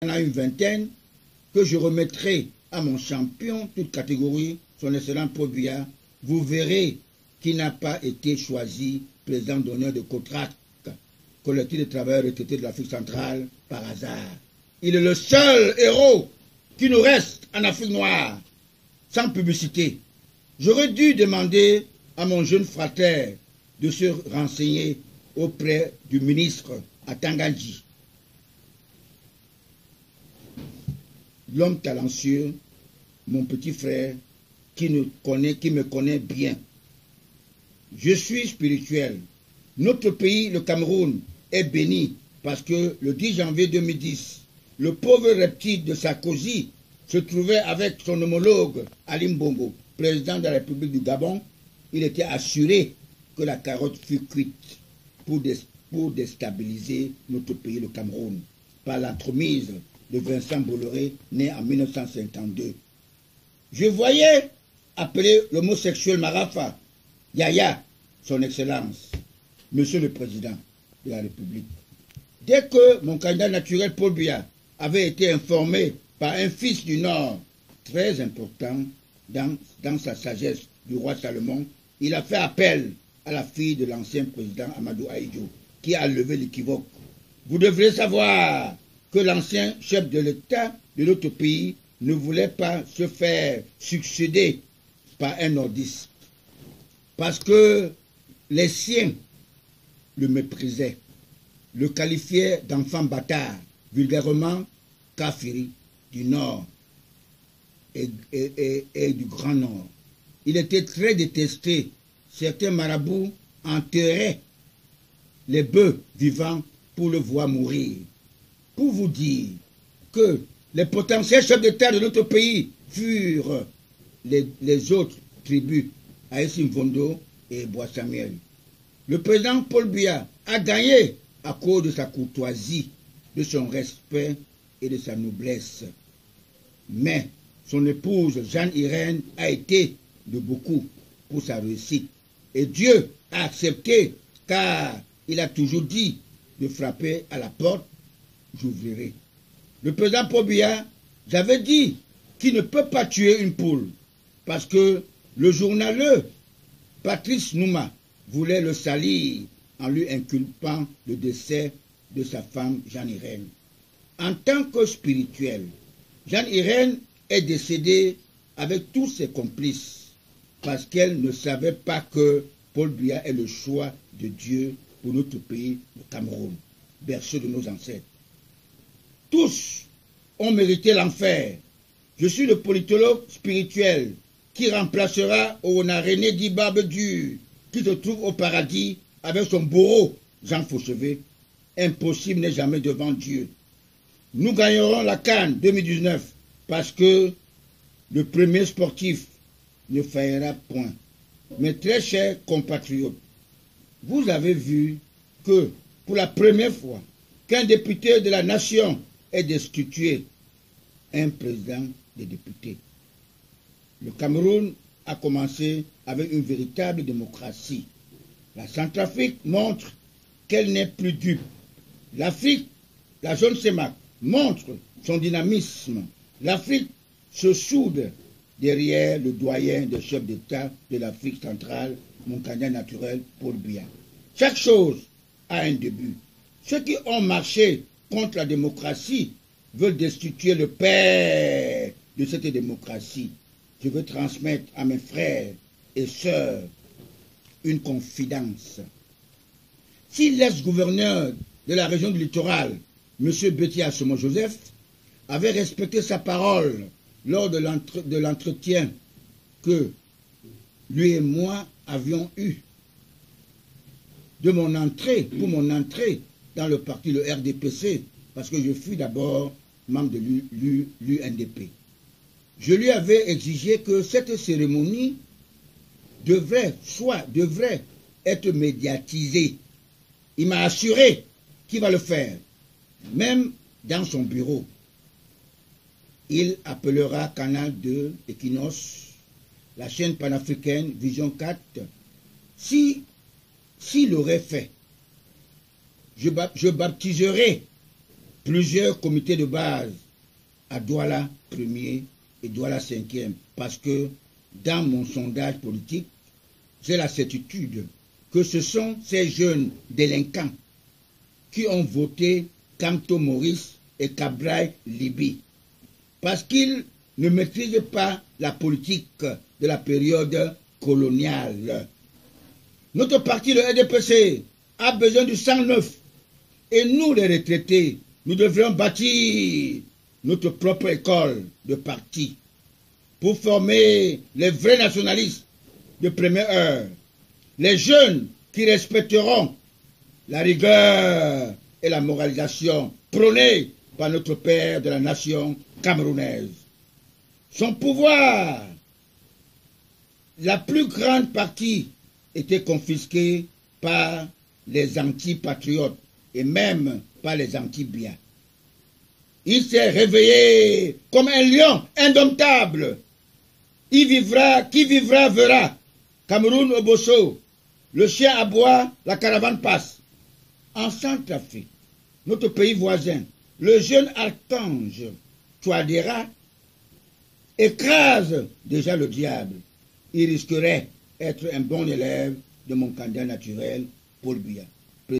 en a une vingtaine, que je remettrai à mon champion, toute catégorie, son excellent Paul Biya. Vous verrez qu'il n'a pas été choisi président d'honneur de COTRAC, collectif de travailleurs retraités de l'Afrique centrale, par hasard. Il est le seul héros qui nous reste en Afrique noire, sans publicité. J'aurais dû demander à mon jeune frère de se renseigner auprès du ministre à Tanganji. L'homme talentueux, mon petit frère, qui me connaît bien. Je suis spirituel. Notre pays, le Cameroun, est béni parce que le 10 janvier 2010, le pauvre reptile de Sarkozy se trouvait avec son homologue Ali Bongo, président de la République du Gabon. Il était assuré que la carotte fut cuite pour déstabiliser notre pays, le Cameroun, par l'entremise de Vincent Bolloré, né en 1952. Je voyais appeler l'homosexuel Marafa, Yaya, son Excellence, Monsieur le Président de la République. Dès que mon candidat naturel Paul Biya avait été informé par un fils du Nord, très important dans sa sagesse du roi Salomon, il a fait appel à la fille de l'ancien président Amadou Ahidjo, qui a levé l'équivoque. Vous devrez savoir que l'ancien chef de l'État de notre pays ne voulait pas se faire succéder par un nordiste, parce que les siens le méprisaient, le qualifiaient d'enfant bâtard, vulgairement Kafiri du Nord et du Grand Nord. Il était très détesté. Certains marabouts enterraient les bœufs vivants pour le voir mourir. Pour vous dire que les potentiels chefs d'État de notre pays furent les autres tribus, Aïssim Vondo et Bois Samuel. Le président Paul Biya a gagné à cause de sa courtoisie, de son respect et de sa noblesse. Mais son épouse Jeanne-Irène a été de beaucoup pour sa réussite. Et Dieu a accepté, car il a toujours dit de frapper à la porte, j'ouvrirai. Le président Paul Biya, j'avais dit qu'il ne peut pas tuer une poule, parce que le journaleux Patrice Nouma voulait le salir en lui inculpant le décès de sa femme Jeanne-Irène. En tant que spirituel, Jeanne-Irène est décédée avec tous ses complices parce qu'elle ne savait pas que Paul Biya est le choix de Dieu pour notre pays, le Cameroun, berceau de nos ancêtres. Tous ont mérité l'enfer. Je suis le politologue spirituel qui remplacera Oona René Dibarbedu, qui se trouve au paradis avec son bourreau, Jean Fauchevet. Impossible n'est jamais devant Dieu. Nous gagnerons la CAN 2019 parce que le premier sportif ne faillira point. Mes très chers compatriotes, vous avez vu que pour la première fois qu'un député de la nation est destitué un président des députés. Le Cameroun a commencé avec une véritable démocratie. La Centrafrique montre qu'elle n'est plus dupe. L'Afrique, la zone CEMAC, montre son dynamisme. L'Afrique se soude derrière le doyen des chefs d'État de l'Afrique centrale, mon candidat naturel, Paul Biya. Chaque chose a un début. Ceux qui ont marché contre la démocratie veulent destituer le père de cette démocratie. Je veux transmettre à mes frères et sœurs une confidence. Si l'ex-gouverneur de la région du littoral, M. Betty Assomo Joseph, avait respecté sa parole lors de l'entretien que lui et moi avions eu pour mon entrée dans le parti, le RDPC, parce que je fus d'abord membre de l'UNDP. Je lui avais exigé que cette cérémonie devrait être médiatisée. Il m'a assuré qu'il va le faire, même dans son bureau. Il appellera Canal 2, Equinos, la chaîne panafricaine Vision 4. S'il l'aurait fait, je baptiserai plusieurs comités de base à Douala 1er et Douala 5e, parce que dans mon sondage politique, j'ai la certitude que ce sont ces jeunes délinquants qui ont voté Kamto Maurice et Cabral Libi, parce qu'ils ne maîtrisent pas la politique de la période coloniale. Notre parti, le RDPC, a besoin du sang neuf. Et nous, les retraités, nous devrions bâtir notre propre école de parti pour former les vrais nationalistes de première heure, les jeunes qui respecteront la rigueur et la moralisation prônée par notre père de la nation camerounaise. Son pouvoir, la plus grande partie, était confisquée par les anti-patriotes et même par les anti-biens. Il s'est réveillé comme un lion indomptable. Qui vivra verra. Cameroun au Bosso, le chien aboie, la caravane passe. En Centrafrique, notre pays voisin, le jeune archange Touadéra écrase déjà le diable. Il risquerait d'être un bon élève de mon candidat naturel, Paul Biya.